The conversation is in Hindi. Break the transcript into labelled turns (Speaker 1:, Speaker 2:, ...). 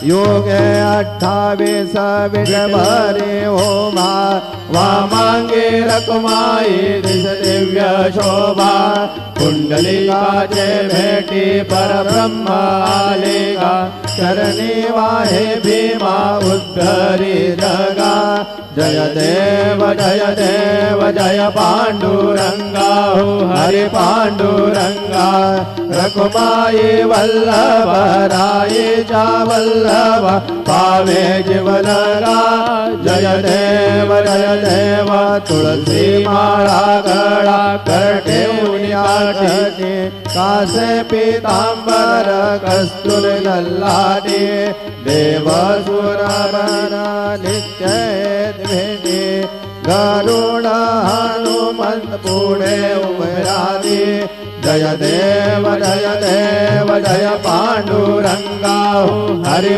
Speaker 1: योगे 28 विषभरे होमा वामांगे रकुमाई दिश दिव्य शोभा कुंडलिकाचे भेटी परब्रह्म आलेगा चरणी वाहे भीमा उद्धरी जगा जय देव जय पांडुरंगा हो हरि पांडुरंगा रकुमाई वल्लभ राये चा वल्लभ पावे जीवलगा जय देव तुलसी माळा गळा करटे उन्याठे कासे पीतांबर कस्तूर गल्लाडे देव सुरवरा नित्य भेटे गरुड हनुमंत पुढे उभरादे जय देव जय पांडुरंगा हो हरि